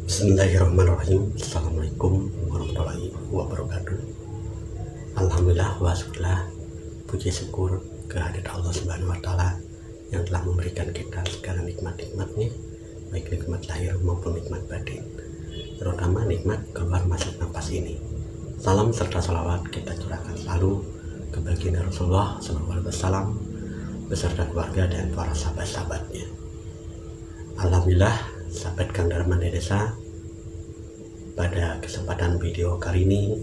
Bismillahirrahmanirrahim. Assalamualaikum warahmatullahi wabarakatuh. Alhamdulillah wa syukurlah, puji syukur kehadirat Allah Subhanahu wa taala yang telah memberikan kita segala nikmat-nikmatnya, baik nikmat lahir maupun nikmat batin, terutama nikmat keluar masuk nafas ini. Salam serta salawat kita curahkan selalu ke baginda Rasulullah SAW beserta keluarga dan para sahabat-sahabatnya. Alhamdulillah, sahabat Kang Darman Desa, pada kesempatan video kali ini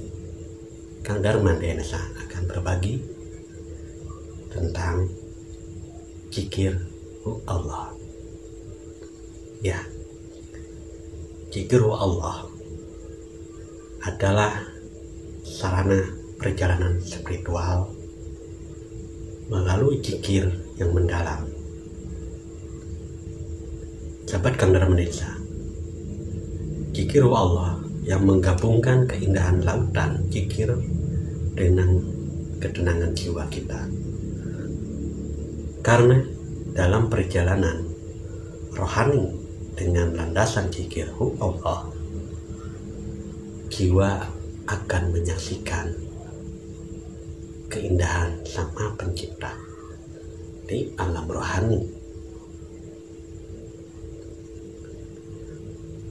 Kang Darman Desa akan berbagi tentang zikir Allah. Ya, zikir Allah adalah sarana perjalanan spiritual melalui zikir yang mendalam. Sahabat Kang Darman Desa, zikir Allah yang menggabungkan keindahan lautan zikir dengan ketenangan jiwa kita. Karena dalam perjalanan rohani dengan landasan zikir Allah, jiwa akan menyaksikan keindahan Sang Pencipta di alam rohani.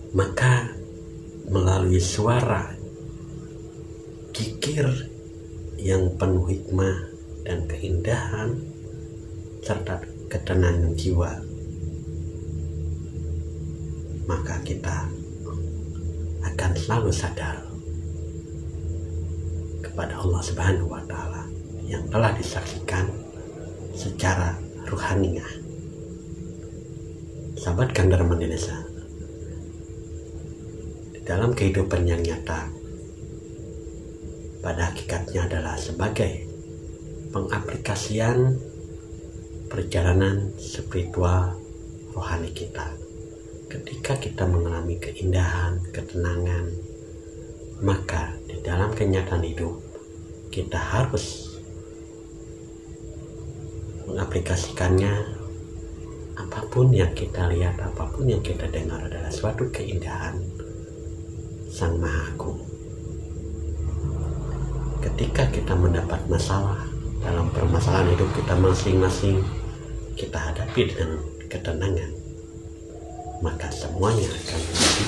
Maka melalui suara zikir yang penuh hikmah dan keindahan serta ketenangan jiwa, maka kita akan selalu sadar kepada Allah Subhanahu wa taala yang telah disaksikan secara ruhaniah. Sahabat Kang Darman Desa, dalam kehidupan yang nyata, pada hakikatnya adalah sebagai pengaplikasian perjalanan spiritual rohani kita. Ketika kita mengalami keindahan, ketenangan, maka di dalam kenyataan hidup kita harus mengaplikasikannya. Apapun yang kita lihat, apapun yang kita dengar adalah suatu keindahan Sang Maha Agung. Ketika kita mendapat masalah dalam permasalahan hidup kita masing-masing, kita hadapi dengan ketenangan, maka semuanya akan menjadi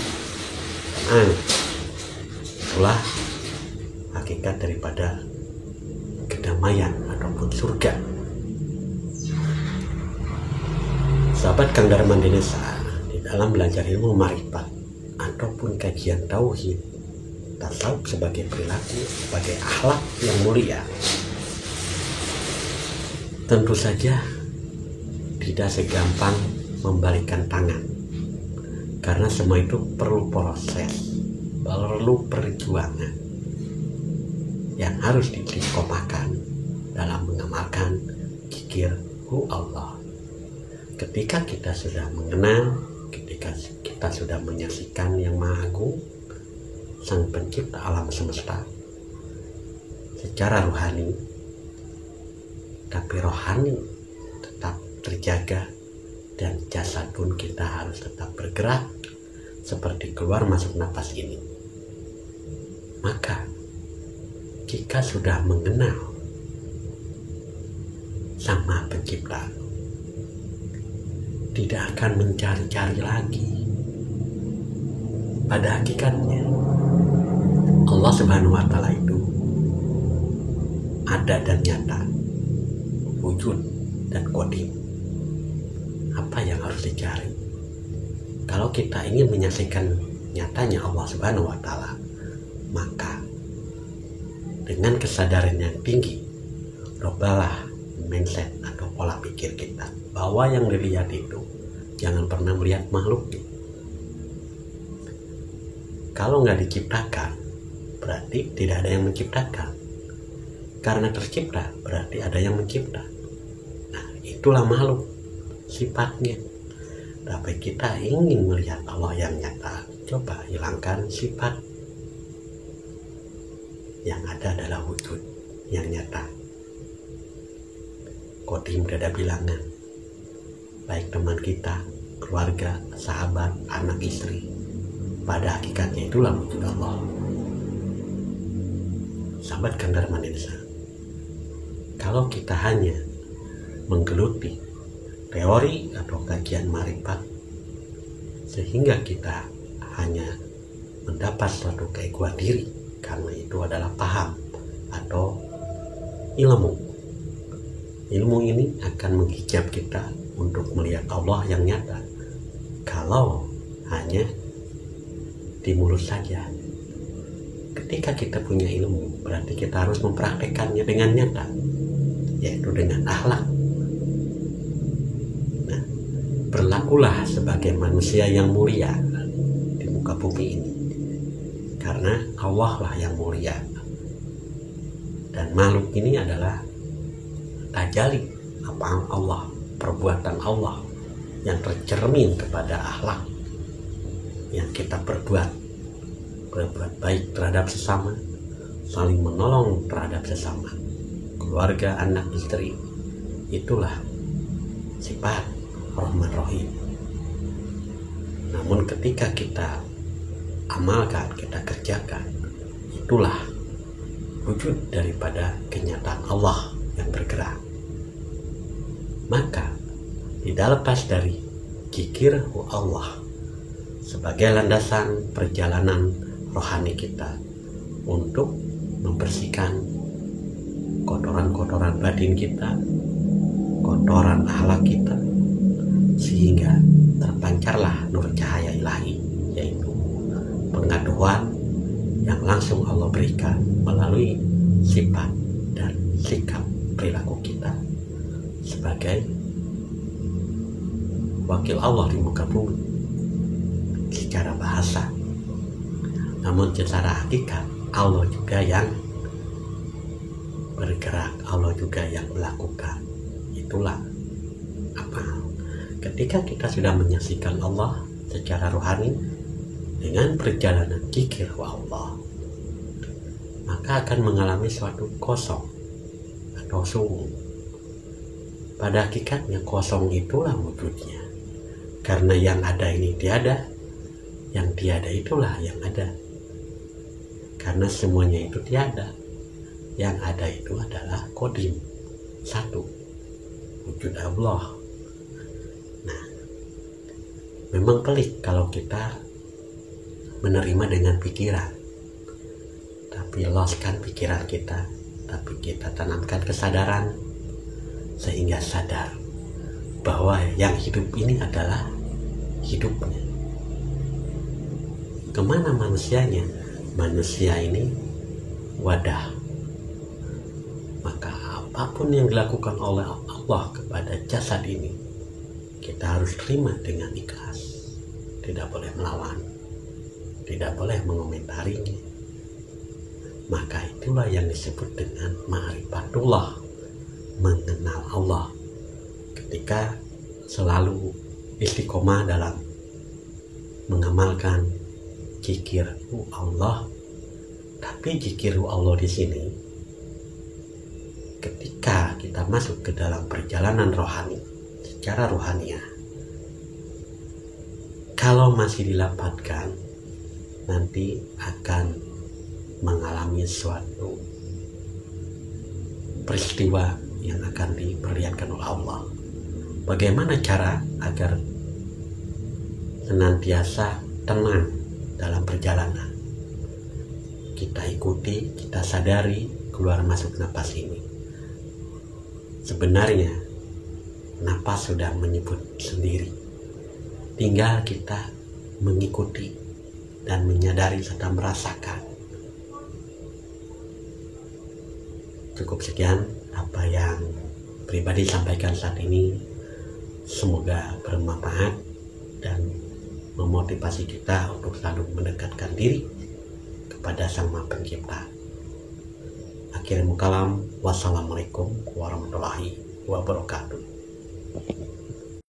tenang. Itulah hakikat daripada kedamaian ataupun surga. Sahabat Kang Darman Desa, di dalam belajar ilmu marifat ataupun kajian tauhid, tasawuf sebagai perilaku, sebagai akhlak yang mulia, tentu saja tidak segampang membalikkan tangan, karena semua itu perlu proses, perlu perjuangan yang harus dikomakan dalam mengamalkan zikir Allah. Ketika kita sudah mengenal, ketika kita sudah menyaksikan Yang Maha Agung, Sang Pencipta alam semesta secara rohani, tapi rohani tetap terjaga dan jasad pun kita harus tetap bergerak seperti keluar masuk nafas ini. Maka jika sudah mengenal Sang Maha Pencipta, tidak akan mencari-cari lagi. Pada hakikatnya Allah Subhanahu wa taala itu ada dan nyata, wujud dan qadim. Apa yang harus dicari? Kalau kita ingin menyaksikan nyatanya Allah Subhanahu wa taala, maka dengan kesadaran yang tinggi, robalah mindset atau pola pikir kita bahwa yang dilihat itu jangan pernah melihat makhluk. Kalau nggak diciptakan, berarti tidak ada yang menciptakan. Karena tercipta, berarti ada yang mencipta. Nah, itulah makhluk sifatnya. Tapi kita ingin melihat Allah yang nyata, coba hilangkan sifat. Yang ada adalah wujud yang nyata. Qadim tidak ada bilangan, baik teman kita, keluarga, sahabat, anak, istri, pada hakikatnya itulah wujud Allah. Sahabat Gandarman Insa, kalau kita hanya menggeluti teori atau kajian marifat sehingga kita hanya mendapat suatu keegoan diri karena itu adalah paham atau ilmu ini akan menghijab kita untuk melihat Allah yang nyata. Kalau hanya di mulut saja, ketika kita punya ilmu berarti kita harus mempraktekannya dengan nyata, yaitu dengan akhlak. Nah, berlakulah sebagai manusia yang mulia di muka bumi ini, karena Allah lah yang mulia, dan makhluk ini adalah tajali apa Allah, perbuatan Allah yang tercermin kepada akhlak yang kita berbuat baik terhadap sesama, saling menolong terhadap sesama, keluarga, anak, istri. Itulah sifat Rahman Rahim. Namun ketika kita amalkan, kita kerjakan, itulah wujud daripada kenyataan Allah yang bergerak. Maka tidak lepas dari zikir Allah sebagai landasan perjalanan rohani kita untuk membersihkan kotoran-kotoran batin kita, kotoran akhlak kita, sehingga terpancarlah nur cahaya ilahi, yaitu pengetahuan yang langsung Allah berikan melalui sifat dan sikap perilaku kita sebagai wakil Allah di muka bumi secara bahasa. Namun secara hakikat Allah juga yang bergerak, Allah juga yang melakukan. Itulah apa? Ketika kita sudah menyaksikan Allah secara rohani dengan perjalanan zikir Allah, maka akan mengalami suatu kosong atau sungu. Pada hakikatnya kosong itulah wujudnya, karena yang ada ini tiada, yang tiada itulah yang ada. Karena semuanya itu tiada, yang ada itu adalah Qadim, satu, wujud Allah. Nah, memang pelik kalau kita menerima dengan pikiran, tapi loskan pikiran kita, tapi kita tanamkan kesadaran sehingga sadar bahwa yang hidup ini adalah hidupnya. Kemana manusianya? Manusia ini wadah. Maka apapun yang dilakukan oleh Allah kepada jasad ini, kita harus terima dengan ikhlas. Tidak boleh melawan, tidak boleh mengomentarinya. Maka itulah yang disebut dengan ma'rifatullah, mengenal Allah. Ketika selalu istiqomah dalam mengamalkan zikir Allah, tapi zikir Allah di sini ketika kita masuk ke dalam perjalanan rohani, secara rohaniah, kalau masih dilapatkan, nanti akan mengalami suatu peristiwa yang akan diperlihatkan oleh Allah. Bagaimana cara agar senantiasa tenang dalam perjalanan? Kita ikuti, kita sadari keluar masuk napas ini. Sebenarnya napas sudah menyebut sendiri. Tinggal kita mengikuti dan menyadari serta merasakan. Cukup sekian apa yang pribadi sampaikan saat ini. Semoga bermanfaat dan memotivasi kita untuk selalu mendekatkan diri kepada Sang Maha Pencipta. Akhirul kalam, wassalamualaikum warahmatullahi wabarakatuh.